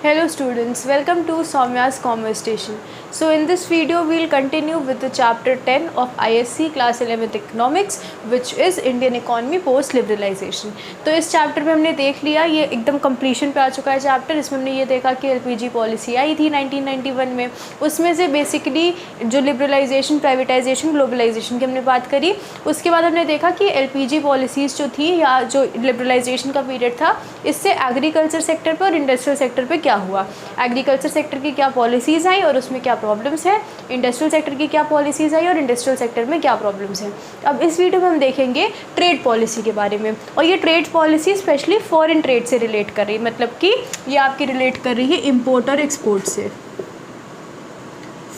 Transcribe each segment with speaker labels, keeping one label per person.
Speaker 1: Hello students, welcome to Soumya's Conversation. So in this video we will continue with the chapter 10 of ISC class 11th economics which is Indian economy post liberalization. तो इस chapter में हमने देख लिया, ये एकदम completion पे आ चुका है चैप्टर। इसमें हमने ये देखा कि एलपीजी पॉलिसी आई थी 1991 में, उसमें से बेसिकली जो लिबरलाइजेशन, प्राइवेटाइजेशन, ग्लोबलाइजेशन की हमने बात करी। उसके बाद हमने देखा कि एलपीजी पॉलिसीज़ जो थी या जो लिबरलाइजेशन का पीरियड था, इससे एग्रीकल्चर सेक्टर पर और इंडस्ट्रियल सेक्टर पे क्या हुआ, एग्रीकल्चर सेक्टर की क्या पॉलिसीज़ आई और उसमें क्या प्रॉब्लम्स है, इंडस्ट्रियल सेक्टर की क्या पॉलिसीज़ आई और इंडस्ट्रियल सेक्टर में क्या प्रॉब्लम्स हैं। अब इस वीडियो में हम देखेंगे ट्रेड पॉलिसी के बारे में, और ये trade policy specially foreign trade से रिलेट कर रही है, मतलब कि ये आपकी रिलेट कर रही है इम्पोर्ट और एक्सपोर्ट से।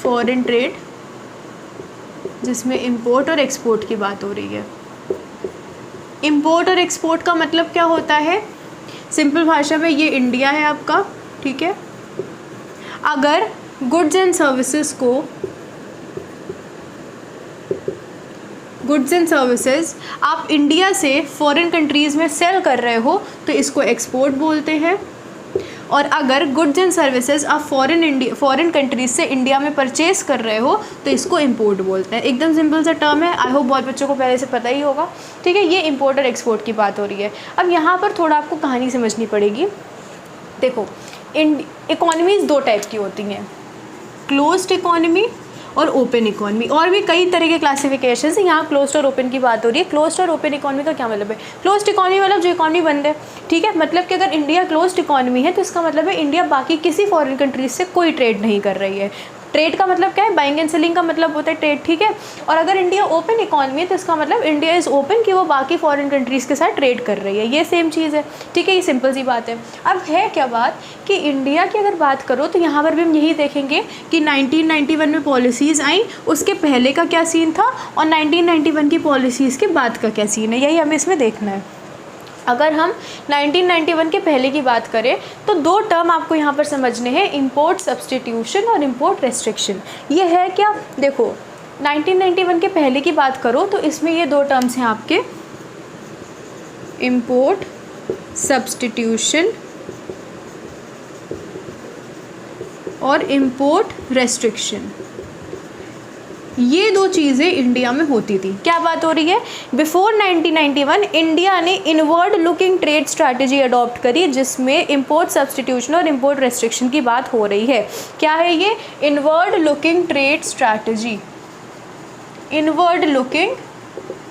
Speaker 1: फॉरेन ट्रेड जिसमें इम्पोर्ट और एक्सपोर्ट की बात हो रही है। इम्पोर्ट और एक्सपोर्ट का मतलब क्या होता है, सिंपल भाषा में ये इंडिया है आपका, ठीक है। अगर गुड्स एंड सर्विसेज को, गुड्स एंड सर्विसेज आप इंडिया से फॉरेन कंट्रीज़ में सेल कर रहे हो तो इसको एक्सपोर्ट बोलते हैं, और अगर गुड्स एंड सर्विसेज आप फॉरेन कंट्रीज से इंडिया में परचेज कर रहे हो तो इसको इंपोर्ट बोलते हैं। एकदम सिंपल सा टर्म है, आई होप बहुत बच्चों को पहले से पता ही होगा, ठीक है। ये इंपोर्ट और एक्सपोर्ट की बात हो रही है। अब यहाँ पर थोड़ा आपको कहानी समझनी पड़ेगी। देखो, इकोनॉमीज़ दो टाइप की होती हैं, क्लोज्ड इकोनॉमी और ओपन इकोनॉमी, और भी कई तरह के क्लासिफिकेशन है। यहाँ क्लोज्ड और ओपन की बात हो रही है। क्लोज्ड और ओपन इकोनॉमी का क्या मतलब है? क्लोज्ड इकोनॉमी मतलब जो इकोनॉमी बंद है, ठीक है। मतलब कि अगर इंडिया क्लोज्ड इकोनॉमी है तो इसका मतलब है इंडिया बाकी किसी फॉरेन कंट्रीज से कोई ट्रेड नहीं कर रही है। ट्रेड का मतलब क्या है? बाइंग एंड सेलिंग का मतलब होता है ट्रेड, ठीक है। और अगर इंडिया ओपन इकोनॉमी है तो इसका मतलब इंडिया इज़ ओपन कि वो बाकी फॉरेन कंट्रीज़ के साथ ट्रेड कर रही है। ये सेम चीज़ है, ठीक है। ये सिंपल सी बात है। अब है क्या बात कि इंडिया की अगर बात करो तो यहाँ पर भी हम यही देखेंगे कि 1991 में पॉलिसीज़ आई, उसके पहले का क्या सीन था और 1991 की पॉलिसीज़ के बाद का क्या सीन है, यही हमें इसमें देखना है। अगर हम 1991 के पहले की बात करें तो दो टर्म आपको यहाँ पर समझने हैं, इंपोर्ट सब्स्टिट्यूशन और इंपोर्ट रेस्ट्रिक्शन। ये है क्या? देखो, 1991 के पहले की बात करो तो इसमें ये दो टर्म्स हैं आपके, इंपोर्ट सब्स्टिट्यूशन और इंपोर्ट रेस्ट्रिक्शन। ये दो चीज़ें इंडिया में होती थी। क्या बात हो रही है? बिफोर 1991 इंडिया ने inward looking trade strategy adopt करी जिसमें इंपोर्ट सब्स्टिट्यूशन और इंपोर्ट रेस्ट्रिक्शन की बात हो रही है। क्या है ये? Inward looking trade strategy, inward looking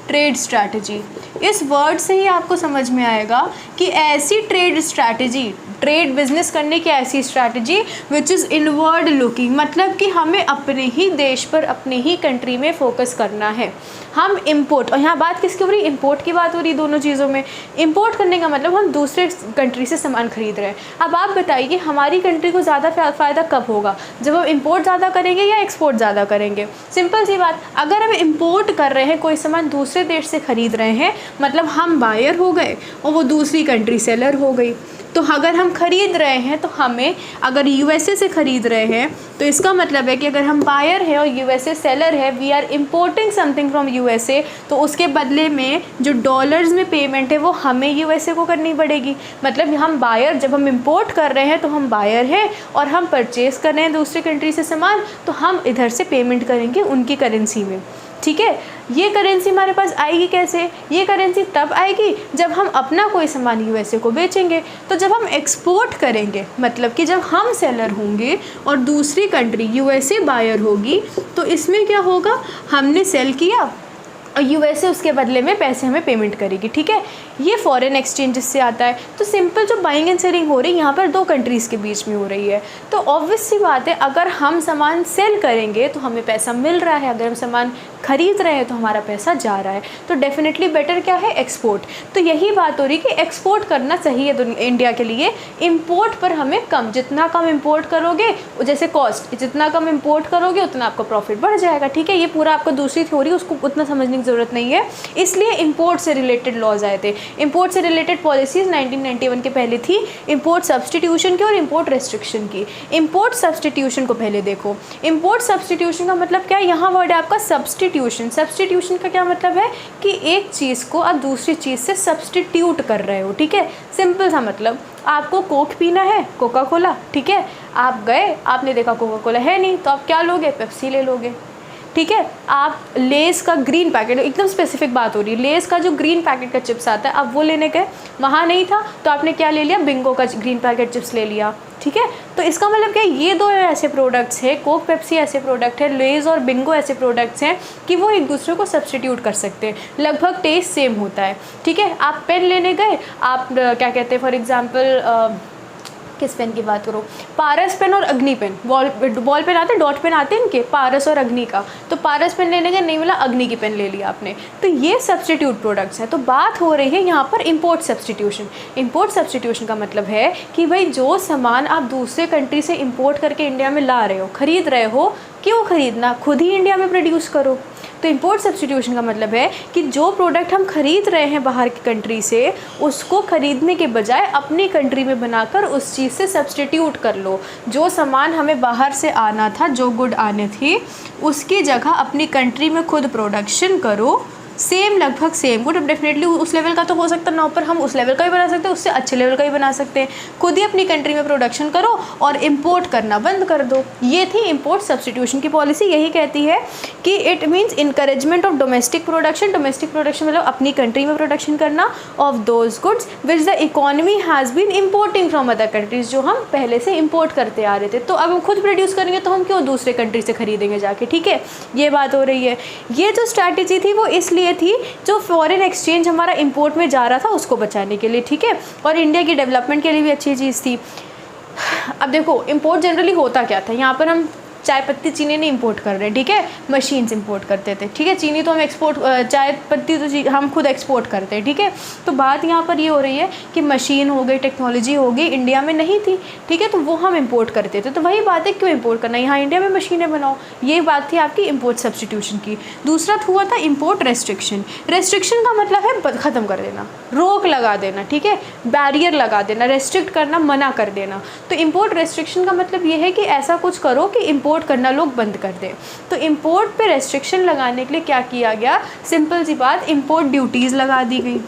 Speaker 1: trade strategy. इस वर्ड से ही आपको समझ में आएगा कि ऐसी ट्रेड स्ट्रैटेजी, ट्रेड बिजनेस करने की ऐसी strategy which is inward looking, मतलब कि हमें अपने ही देश पर, अपने ही कंट्री में फोकस करना है। हम इंपोर्ट, और यहाँ बात किसकी हो रही है? इंपोर्ट की बात हो रही है दोनों चीज़ों में। इंपोर्ट करने का मतलब हम दूसरे कंट्री से सामान खरीद रहे हैं। अब आप बताइए हमारी कंट्री को ज़्यादा फ़ायदा कब होगा? जब हम इंपोर्ट ज़्यादा करेंगे या एक्सपोर्ट ज़्यादा करेंगे? सिंपल सी बात, अगर हम इंपोर्ट कर रहे हैं, कोई सामान दूसरे देश से ख़रीद रहे हैं, मतलब हम बायर हो गए और वो दूसरी कंट्री सेलर हो गई। तो अगर हम ख़रीद रहे हैं तो हमें, अगर यूएसए से ख़रीद रहे हैं तो इसका मतलब है कि अगर हम बायर हैं और यूएसए सेलर है, we are importing something from USA, तो उसके बदले में जो डॉलर्स में पेमेंट है वो हमें यूएसए को करनी पड़ेगी। मतलब हम बायर, जब हम इंपोर्ट कर रहे हैं तो हम बायर हैं और हम परचेज़ कर रहे हैं दूसरी कंट्री से सामान, तो हम इधर से पेमेंट करेंगे उनकी करेंसी में, ठीक है। ये करेंसी हमारे पास आएगी कैसे? ये करेंसी तब आएगी जब हम अपना कोई सामान यूएसए को बेचेंगे। तो जब हम एक्सपोर्ट करेंगे, मतलब कि जब हम सेलर होंगे और दूसरी कंट्री यूएसए बायर होगी, तो इसमें क्या होगा? हमने सेल किया और यूएसए उसके बदले में पैसे हमें पेमेंट करेगी, ठीक है। ये फॉरेन एक्सचेंज से आता है। तो सिंपल जो बाइंग एंड सेलिंग हो रही है यहाँ पर दो कंट्रीज़ के बीच में हो रही है। तो ऑब्वियस सी बात है, अगर हम सामान सेल करेंगे तो हमें पैसा मिल रहा है, अगर हम सामान खरीद रहे हैं तो हमारा पैसा जा रहा है। तो डेफिनेटली बेटर क्या है? एक्सपोर्ट। तो यही बात हो रही कि एक्सपोर्ट करना सही है इंडिया के लिए। इंपोर्ट पर हमें कम, जितना कम इंपोर्ट करोगे, जैसे कॉस्ट, जितना कम इंपोर्ट करोगे उतना आपका प्रॉफिट बढ़ जाएगा, ठीक है। ये पूरा आपका दूसरी थ्योरी, उसको उतना समझने की ज़रूरत नहीं है। इसलिए इंपोर्ट से रिलेटेड लॉज आए थे। इंपोर्ट से रिलेटेड पॉलिसीज़ 1991 के पहले थी, इंपोर्ट सब्सटीट्यूशन की और इंपोर्ट रेस्ट्रिक्शन की। इंपोर्ट सब्सटीट्यूशन को पहले देखो। इंपोर्ट सब्सटीट्यूशन का मतलब क्या है, यहाँ वर्ड है आपका सब्सटीट्यूशन। सब्सटीट्यूशन का क्या मतलब है कि एक चीज़ को आप दूसरी चीज़ से सब्सटीट्यूट कर रहे हो, ठीक है। सिंपल सा मतलब, आपको कोक पीना है, कोका कोला, ठीक है, आप गए, आपने देखा कोका कोला है नहीं, तो आप क्या लोगे, पेप्सी ले लोगे, ठीक है। आप लेस का ग्रीन पैकेट, एकदम स्पेसिफिक बात हो रही है, लेस का जो ग्रीन पैकेट का चिप्स आता है, आप वो लेने गए, वहाँ नहीं था तो आपने क्या ले लिया, बिंगो का ग्रीन पैकेट चिप्स ले लिया, ठीक है। तो इसका मतलब क्या है, ये दो ऐसे प्रोडक्ट्स हैं, कोक पेप्सी ऐसे प्रोडक्ट है, लेस और बिंगो ऐसे प्रोडक्ट्स हैं कि वो एक दूसरे को सब्सटीट्यूट कर सकते हैं, लगभग टेस्ट सेम होता है, ठीक है। आप पेन लेने गए, आप क्या कहते हैं, फॉर एग्जाम्पल किस पेन की बात करो, पारस पेन और अग्नि पेन, बॉल पेन आते हैं, डॉट पेन आते हैं इनके, पारस और अग्नि का, तो पारस पेन लेने का नहीं मिला, अग्नि की पेन ले लिया आपने, तो ये सब्सटीट्यूट प्रोडक्ट्स हैं। तो बात हो रही है यहाँ पर इंपोर्ट सब्सटीट्यूशन। इंपोर्ट सब्सटीट्यूशन का मतलब है कि भाई जो सामान आप दूसरे कंट्री से इंपोर्ट करके इंडिया में ला रहे हो, ख़रीद रहे हो, क्यों ख़रीदना, खुद ही इंडिया में प्रोड्यूस करो। तो इंपोर्ट सब्सटीट्यूशन का मतलब है कि जो प्रोडक्ट हम खरीद रहे हैं बाहर की कंट्री से, उसको खरीदने के बजाय अपनी कंट्री में बनाकर उस चीज़ से सब्सटीट्यूट कर लो। जो सामान हमें बाहर से आना था, जो गुड आने थे, उसकी जगह अपनी कंट्री में खुद प्रोडक्शन करो, सेम लगभग सेम गुड, डेफिनेटली उस लेवल का तो हो सकता ना, पर हम उस लेवल का भी बना सकते हैं, उससे अच्छे लेवल का भी बना सकते हैं। खुद ही अपनी कंट्री में प्रोडक्शन करो और इंपोर्ट करना बंद कर दो। ये थी इंपोर्ट सब्सटीट्यूशन की पॉलिसी। यही कहती है कि it means encouragement of domestic production. Domestic production मतलब अपनी कंट्री में प्रोडक्शन करना of those goods which the economy has been importing from other countries, जो हम पहले से इम्पोर्ट करते आ रहे थे। तो अब हम खुद प्रोड्यूस करेंगे तो हम क्यों दूसरे कंट्री से खरीदेंगे जाके, ठीक है। ये बात हो रही है। ये जो स्ट्रैटेजी थी वो इसलिए थी जो फॉरेन एक्सचेंज हमारा इंपोर्ट में जा रहा था उसको बचाने के लिए, ठीक है, और इंडिया की डेवलपमेंट के लिए भी अच्छी चीज़ थी। अब देखो इंपोर्ट जनरली होता क्या था, यहाँ पर हम चाय पत्ती चीनी नहीं इंपोर्ट कर रहे हैं, ठीक है, मशीन से इंपोर्ट करते थे, ठीक है। चीनी तो हम एक्सपोर्ट, चाय पत्ती तो हम खुद एक्सपोर्ट करते हैं, ठीक है। तो बात यहाँ पर ये हो रही है कि मशीन हो गई, टेक्नोलॉजी हो गई, इंडिया में नहीं थी, ठीक है, तो वो हम इंपोर्ट करते थे। तो वही बात है, क्यों इंपोर्ट करना, यहाँ इंडिया में मशीनें बनाओ। ये बात थी आपकी इंपोर्ट सब्सटीट्यूशन की। दूसरा हुआ था इंपोर्ट रेस्ट्रिक्शन। रेस्ट्रिक्शन का मतलब है ख़त्म कर देना, रोक लगा देना, ठीक है, बैरियर लगा देना, रेस्ट्रिक्ट करना, मना कर देना। तो इंपोर्ट रेस्ट्रिक्शन का मतलब ये है कि ऐसा कुछ करो कि इंपोर्ट करना लोग बंद कर दें। तो इंपोर्ट पे रेस्ट्रिक्शन लगाने के लिए क्या किया गया, सिंपल सी बात, इंपोर्ट ड्यूटीज़ लगा दी गई।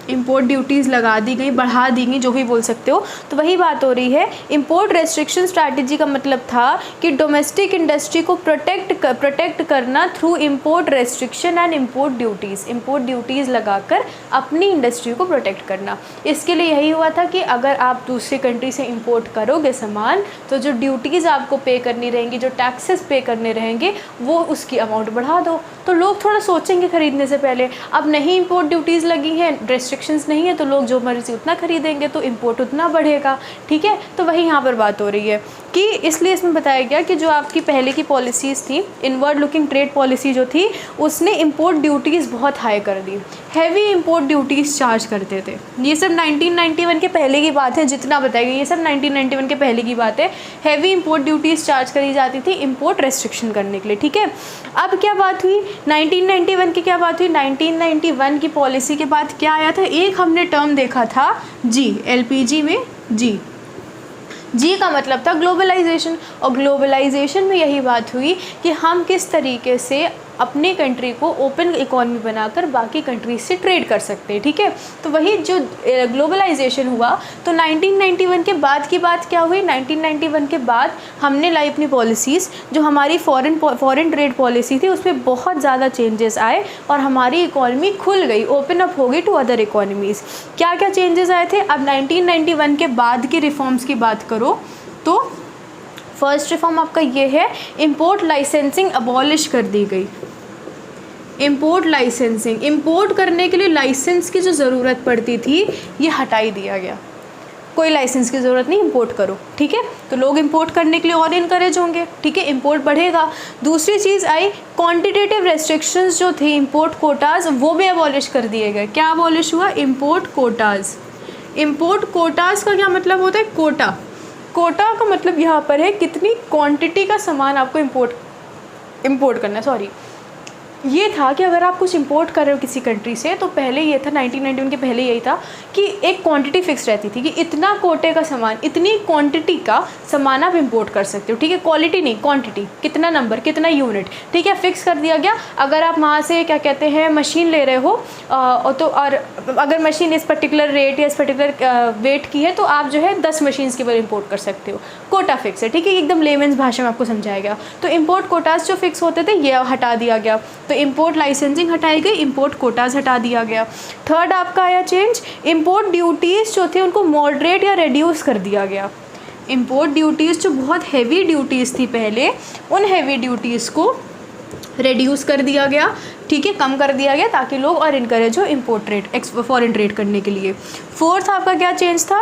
Speaker 1: इंपोर्ट ड्यूटीज़ लगा दी गई, बढ़ा दी गई, जो भी बोल सकते हो। तो वही बात हो रही है। इंपोर्ट रेस्ट्रिक्शन स्ट्रैटेजी का मतलब था कि डोमेस्टिक इंडस्ट्री को प्रोटेक्ट करना through import restriction and import duties. Import duties लगाकर अपनी इंडस्ट्री को प्रोटेक्ट करना। इसके लिए यही हुआ था कि अगर आप दूसरी कंट्री से इंपोर्ट करोगे सामान, तो जो ड्यूटीज़ आपको पे करनी रहेंगी, जो टैक्सेस पे करने रहेंगे, वो उसकी अमाउंट बढ़ा दो। तो लोग थोड़ा सोचेंगे खरीदने से पहले। अब नहीं इंपोर्ट ड्यूटीज़ लगी हैं, रेस्ट्रिक्शंस नहीं है, तो लोग जो मर्जी उतना खरीदेंगे, तो इंपोर्ट उतना बढ़ेगा, ठीक है। तो वही यहाँ पर बात हो रही है कि इसलिए इसमें बताया गया कि जो आपकी पहले की पॉलिसीज़ थी, इनवर्ड लुकिंग ट्रेड पॉलिसी जो थी, उसने इंपोर्ट ड्यूटीज़ बहुत हाई कर दी, हैवी इंपोर्ट ड्यूटीज़ चार्ज करते थे। ये सब 1991 के पहले की बात है, जितना बताया गया ये सब 1991 के पहले की बात है। हैवी इंपोर्ट ड्यूटीज़ चार्ज करी जाती थी इंपोर्ट रेस्ट्रिक्शन करने के लिए, ठीक है। अब क्या बात हुई 1991 की, क्या बात हुई 1991 की पॉलिसी के बाद क्या आया था, एक हमने टर्म देखा था जी, एलपीजी में जी का मतलब था ग्लोबलाइजेशन। और ग्लोबलाइजेशन में यही बात हुई कि हम किस तरीके से अपने कंट्री को ओपन इकोनॉमी बनाकर बाकी कंट्रीज से ट्रेड कर सकते हैं, ठीक है। तो वही जो ग्लोबलाइजेशन हुआ, तो 1991 के बाद की बात क्या हुई, 1991 के बाद हमने लाई अपनी पॉलिसीज़, जो हमारी फॉरेन ट्रेड पॉलिसी थी, उसमें बहुत ज़्यादा चेंजेस आए और हमारी इकोनॉमी खुल गई, ओपन अप हो गई टू अदर इकोनॉमीज़। क्या क्या चेंजेस आए थे, अब 1991 के बाद की रिफॉर्म्स की बात करो तो फर्स्ट रिफॉर्म आपका ये है, इंपोर्ट लाइसेंसिंग अबॉलिश कर दी गई। इंपोर्ट लाइसेंसिंग, इंपोर्ट करने के लिए लाइसेंस की जो ज़रूरत पड़ती थी, ये हटाई दिया गया। कोई लाइसेंस की ज़रूरत नहीं, इंपोर्ट करो, ठीक है। तो लोग इंपोर्ट करने के लिए और इनकरेज होंगे, ठीक है, इंपोर्ट बढ़ेगा। दूसरी चीज़ आई, क्वांटिटेटिव रेस्ट्रिक्शंस जो थे, इंपोर्ट कोटाज, वो भी अबॉलिश कर दिए गए। क्या अबॉलिश हुआ, इंपोर्ट कोटाज। इंपोर्ट कोटाज का क्या मतलब होता है, कोटा का मतलब यहाँ पर है कितनी क्वांटिटी का सामान आपको इंपोर्ट करना है, सॉरी, ये था कि अगर आप कुछ इंपोर्ट कर रहे हो किसी कंट्री से, तो पहले ये था 1991 के पहले यही था कि एक क्वांटिटी फिक्स रहती थी कि इतना कोटे का सामान, इतनी क्वांटिटी का सामान आप इंपोर्ट कर सकते हो, ठीक है, क्वालिटी नहीं क्वांटिटी, कितना नंबर कितना यूनिट, ठीक है, फिक्स कर दिया गया। अगर आप वहाँ से क्या कहते हैं मशीन ले रहे हो तो और अगर मशीन इस पर्टिकुलर रेट या इस पर्टिकुलर वेट की है तो आप जो है 10 मशीन्स केवल इंपोर्ट कर सकते हो, कोटा फिक्स है, ठीक है, एकदम लेमेंस भाषा में आपको समझाया गया। तो इंपोर्ट कोटास जो फिक्स होते थे ये हटा दिया गया, तो इंपोर्ट लाइसेंसिंग हटाई गई, इंपोर्ट कोटास हटा दिया गया। थर्ड आपका आया चेंज, इंपोर्ट ड्यूटीज़ जो थे उनको मॉडरेट या रिड्यूस कर दिया गया। इंपोर्ट ड्यूटीज़ जो बहुत हैवी ड्यूटीज़ थी पहले, उन हैवी ड्यूटीज़ को रिड्यूस कर दिया गया, ठीक है, कम कर दिया गया, ताकि लोग और इनकरेज हो इंपोर्ट ट्रेड फॉरेन ट्रेड करने के लिए। फोर्थ आपका क्या चेंज था,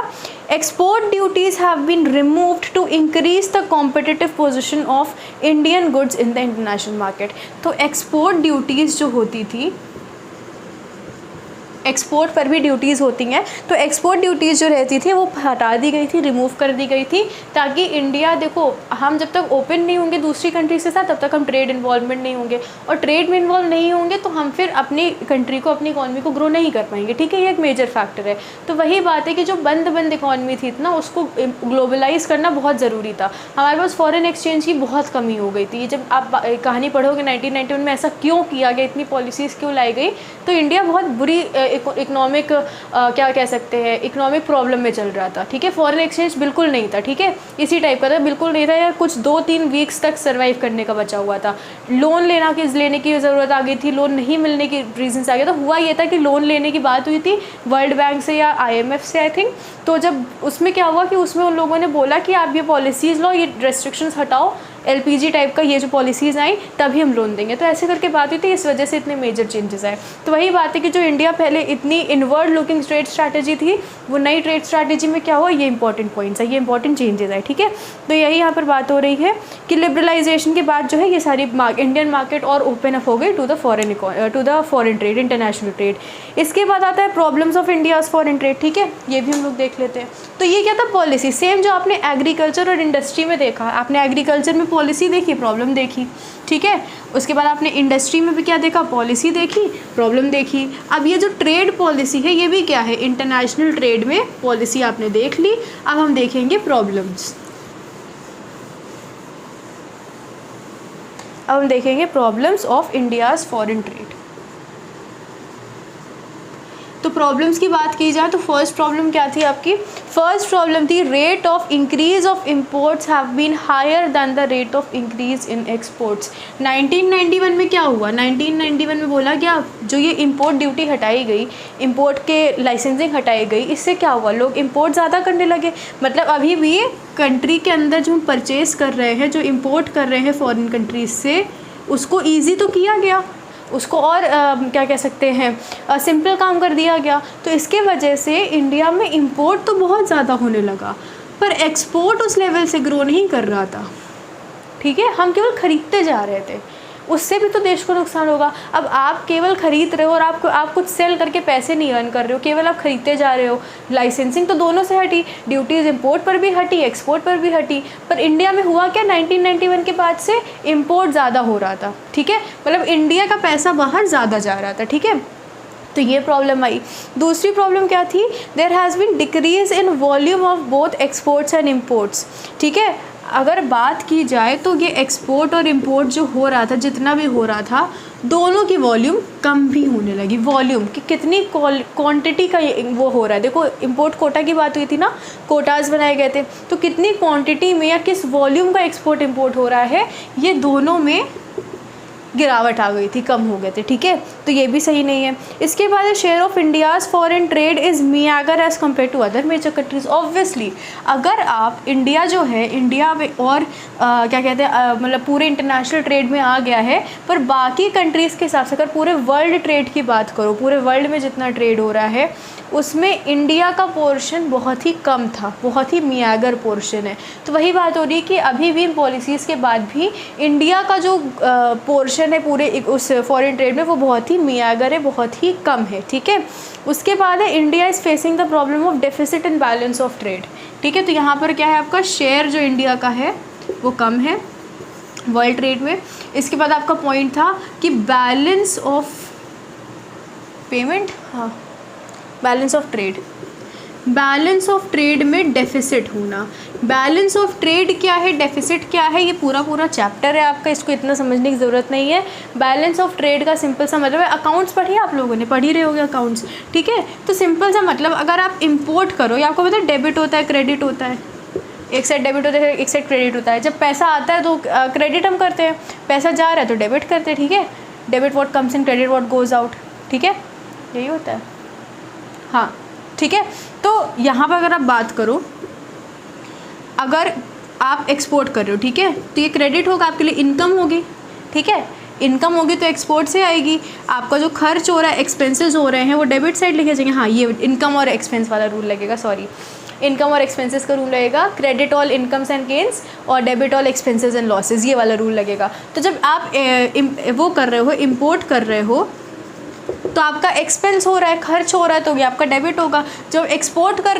Speaker 1: export duties have been removed to increase the competitive position of Indian goods in the international market. तो एक्सपोर्ट ड्यूटीज़ जो होती थी, एक्सपोर्ट पर भी ड्यूटीज़ होती हैं, तो एक्सपोर्ट ड्यूटीज़ जो रहती थी वो हटा दी गई थी, रिमूव कर दी गई थी, ताकि इंडिया, देखो हम जब तक ओपन नहीं होंगे दूसरी कंट्रीज के साथ तब तक हम ट्रेड इन्वॉल्वमेंट नहीं होंगे, और ट्रेड में इन्वॉल्व नहीं होंगे तो हम फिर अपनी कंट्री को, अपनी इकॉनमी को ग्रो नहीं कर पाएंगे, ठीक है, ये एक मेजर फैक्टर है। तो वही बात है कि जो बंद इकॉनमी थी ना, उसको ग्लोबलाइज करना बहुत ज़रूरी था। हमारे पास फॉरेन एक्सचेंज की बहुत कमी हो गई थी। जब आप कहानी पढ़ोगे 1991 में ऐसा क्यों किया गया, इतनी पॉलिसीज़ क्यों लाई गई, तो इंडिया बहुत बुरी इकोनॉमिक क्या कह सकते हैं, इकोनॉमिक प्रॉब्लम में चल रहा था, ठीक है, फॉरेन एक्सचेंज बिल्कुल नहीं था, ठीक है, इसी टाइप का था, बिल्कुल नहीं था, या कुछ 2-3 वीक्स तक सर्वाइव करने का बचा हुआ था। लोन लेने की ज़रूरत आ गई थी, लोन नहीं मिलने की रीजंस आ गया। तो हुआ ये था कि लोन लेने की बात हुई थी वर्ल्ड बैंक से या IMF से आई थिंक, तो जब उसमें क्या हुआ कि उसमें उन लोगों ने बोला कि आप ये पॉलिसीज़ लो, ये रेस्ट्रिक्शंस हटाओ, LPG टाइप का ये जो पॉलिसीज़ आई तभी हम लोन देंगे, तो ऐसे करके बात हुई थी, इस वजह से इतने मेजर चेंजेस आए। तो वही बात है कि जो इंडिया पहले इतनी इनवर्ड लुकिंग ट्रेड स्ट्रैटेजी थी, वो नई ट्रेड स्ट्रैटेजी में क्या हुआ, ये इंपॉर्टेंट पॉइंट्स है, ये इंपॉर्टेंट चेंजेस आए, ठीक है। तो यही यहाँ पर बात हो रही है कि लिबरलाइजेशन के बाद जो है ये सारी इंडियन मार्केट और ओपन अप हो गई to the foreign trade, international trade. इसके बाद आता है problems of India's foreign trade, ठीक है, ये भी हम लोग देख लेते हैं। तो ये क्या था, पॉलिसी सेम जो आपने एग्रीकल्चर और इंडस्ट्री में देखा, आपने एग्रीकल्चर में पॉलिसी देखी, प्रॉब्लम देखी, ठीक है, उसके बाद आपने इंडस्ट्री में भी क्या देखा, पॉलिसी देखी, प्रॉब्लम देखी। अब ये जो ट्रेड पॉलिसी है ये भी क्या है, इंटरनेशनल ट्रेड में पॉलिसी आपने देख ली। अब हम देखेंगे प्रॉब्लम्स, अब हम देखेंगे problems of India's foreign trade. तो प्रॉब्लम्स की बात की जाए तो फर्स्ट प्रॉब्लम क्या थी आपकी, फर्स्ट प्रॉब्लम थी rate of increase of imports have been higher than the rate of increase in exports. 1991 में क्या हुआ, 1991 में बोला क्या, जो ये इंपोर्ट ड्यूटी हटाई गई, इंपोर्ट के लाइसेंसिंग हटाई गई, इससे क्या हुआ, लोग इंपोर्ट ज़्यादा करने लगे। मतलब अभी भी कंट्री के अंदर जो हम परचेज़ कर रहे हैं, जो इंपोर्ट कर रहे हैं फॉरेन कंट्रीज से, उसको ईजी तो किया गया, उसको और क्या कह सकते हैं सिंपल काम कर दिया गया। तो इसके वजह से इंडिया में इंपोर्ट तो बहुत ज़्यादा होने लगा, पर एक्सपोर्ट उस लेवल से ग्रो नहीं कर रहा था, ठीक है, हम केवल ख़रीदते जा रहे थे, उससे भी तो देश को नुकसान होगा। अब आप केवल ख़रीद रहे हो और आप कुछ सेल करके पैसे नहीं अर्न कर रहे हो, केवल आप ख़रीदते जा रहे हो। लाइसेंसिंग तो दोनों से हटी, ड्यूटीज़ इंपोर्ट पर भी हटी, एक्सपोर्ट पर भी हटी, पर इंडिया में हुआ क्या, 1991 के बाद से इंपोर्ट ज़्यादा हो रहा था, ठीक है, मतलब इंडिया का पैसा बाहर ज़्यादा जा रहा था, ठीक है। तो ये प्रॉब्लम आई। दूसरी प्रॉब्लम क्या थी, there has been decrease in volume of both exports and imports, ठीक है। अगर बात की जाए तो ये एक्सपोर्ट और इंपोर्ट जो हो रहा था, जितना भी हो रहा था, दोनों की वॉल्यूम कम भी होने लगी। वॉल्यूम कि कितनी क्वांटिटी का वो हो रहा है, देखो इंपोर्ट कोटा की बात हुई थी ना, कोटाज बनाए गए थे, तो कितनी क्वांटिटी में या किस वॉल्यूम का एक्सपोर्ट इंपोर्ट हो रहा है, ये दोनों में गिरावट आ गई थी, कम हो गए थे, ठीक है। तो ये भी सही नहीं है। इसके बाद share of India's foreign trade is meagre as compare to other major countries. Obviously अगर आप इंडिया जो है, इंडिया में और क्या कहते हैं मतलब पूरे इंटरनेशनल ट्रेड में आ गया है, पर बाकी कंट्रीज़ के हिसाब से अगर पूरे वर्ल्ड ट्रेड की बात करो, पूरे वर्ल्ड में जितना ट्रेड हो रहा है उसमें इंडिया का पोर्शन बहुत ही कम था, बहुत ही मीगर पोर्शन है। तो वही बात हो रही है कि अभी भी पॉलिसीज़ के बाद भी इंडिया का जो पोर्शन है पूरे उस फॉरेन ट्रेड में वो बहुत ही मीगर है, बहुत ही कम है, ठीक है। उसके बाद है India is facing the problem of deficit and balance of trade, ठीक है। तो यहाँ पर क्या है, आपका शेयर जो इंडिया का है वो कम है, वर्ल्ड ट्रेड में। इसके बाद आपका पॉइंट था कि बैलेंस ऑफ पेमेंट, हाँ balance of trade, balance of trade में डेफिसिट होना। बैलेंस ऑफ ट्रेड क्या है, डेफिसिट क्या है, ये पूरा पूरा चैप्टर है आपका, इसको इतना समझने की ज़रूरत नहीं है। बैलेंस ऑफ ट्रेड का सिंपल सा मतलब है, अकाउंट्स पढ़िए आप लोगों ने, पढ़ ही रहे होगे अकाउंट्स, ठीक है। तो सिंपल सा मतलब अगर आप इंपोर्ट करो, या आपको पता है डेबिट होता है क्रेडिट होता है, एक साइड डेबिट होता है एक साइड क्रेडिट होता है। जब पैसा आता है तो क्रेडिट हम करते हैं, पैसा जा रहा है तो डेबिट करते हैं, ठीक है। Debit what comes in, credit what goes out, ठीक है, यही होता है, हाँ ठीक है। तो यहाँ पर अगर आप बात करो, अगर आप एक्सपोर्ट कर रहे हो, ठीक है, तो ये क्रेडिट होगा आपके लिए, इनकम होगी, ठीक है, इनकम होगी तो एक्सपोर्ट से आएगी। आपका जो खर्च हो रहा है, एक्सपेंसेस हो रहे हैं, वो डेबिट साइड लिखे जाएंगे, हाँ ये इनकम और एक्सपेंस वाला रूल लगेगा, सॉरी इनकम और एक्सपेंसेस का रूल लगेगा, credit all incomes and gains और debit all expenses and losses, ये वाला रूल लगेगा। तो जब आप वो कर रहे हो, इम्पोर्ट कर रहे हो, तो आपका एक्सपेंस हो रहा है, खर्च हो रहा है, तो ये आपका डेबिट होगा। जब एक्सपोर्ट कर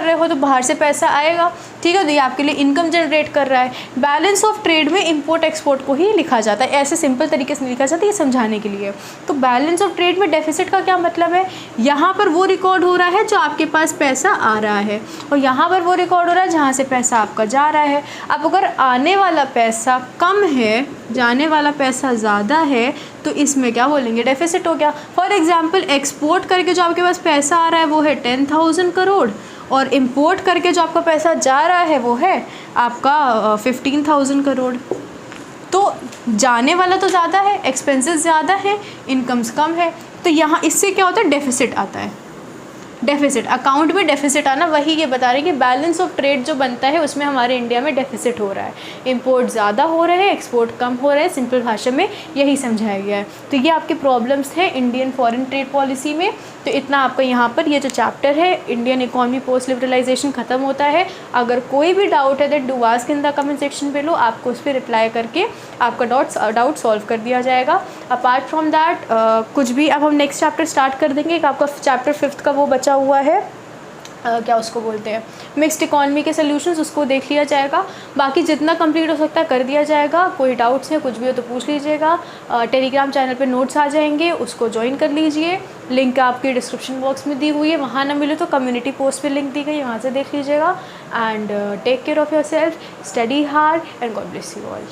Speaker 1: रहे हो तो बाहर से पैसा आएगा, ठीक है, तो ये आपके लिए इनकम जनरेट कर रहा है। बैलेंस ऑफ ट्रेड में इंपोर्ट एक्सपोर्ट को ही लिखा जाता है, ऐसे सिंपल तरीके से लिखा जाता है, ये समझाने के लिए। तो बैलेंस ऑफ ट्रेड में डेफिसिट का क्या मतलब है, यहाँ पर वो रिकॉर्ड हो रहा है जो आपके पास पैसा आ रहा है, और यहाँ पर वो रिकॉर्ड हो रहा है जहाँ से पैसा आपका जा रहा है। अब अगर आने वाला पैसा कम है, जाने वाला पैसा ज़्यादा है, तो इसमें क्या बोलेंगे, डेफिसिट हो गया। फॉर एग्जांपल एक्सपोर्ट करके जो आपके पास पैसा आ रहा है वो है 10,000 करोड़, और इंपोर्ट करके जो आपका पैसा जा रहा है वो है आपका 15,000 करोड़। तो जाने वाला तो ज़्यादा है, एक्सपेंसेस ज़्यादा है, इनकम्स कम है, तो यहाँ इससे क्या होता है, डेफिसिट आता है। डेफिसिट, अकाउंट में डेफिसिट आना, वही ये बता रहे हैं कि बैलेंस ऑफ ट्रेड जो बनता है उसमें हमारे इंडिया में डेफिसिट हो रहा है, इंपोर्ट ज़्यादा हो रहे हैं, एक्सपोर्ट कम हो रहे हैं, सिंपल भाषा में यही समझाया गया है। तो ये आपके प्रॉब्लम्स हैं इंडियन फॉरेन ट्रेड पॉलिसी में। तो इतना आपका यहाँ पर ये जो चैप्टर है इंडियन इकोनॉमी पोस्ट लिबरलाइजेशन ख़त्म होता है। अगर कोई भी डाउट है that do ask in the comment section पे लो, आपको उस पर रिप्लाई करके आपका डाउट सॉल्व कर दिया जाएगा। अपार्ट फ्रॉम दैट कुछ भी, अब हम नेक्स्ट चैप्टर स्टार्ट कर देंगे। एक आपका चैप्टर 5th का वो बचा हुआ है, क्या उसको बोलते हैं, मिक्स्ड इकॉनमी के सॉल्यूशंस, उसको देख लिया जाएगा। बाकी जितना कंप्लीट हो सकता है कर दिया जाएगा। कोई डाउट्स हैं, कुछ भी हो तो पूछ लीजिएगा। टेलीग्राम चैनल पे नोट्स आ जाएंगे, उसको ज्वाइन कर लीजिए, लिंक आपके डिस्क्रिप्शन बॉक्स में दी हुई है। वहाँ ना मिले तो कम्युनिटी पोस्ट पे लिंक दी गई है, वहाँ से देख लीजिएगा। And take care of your self, study hard and God bless you all.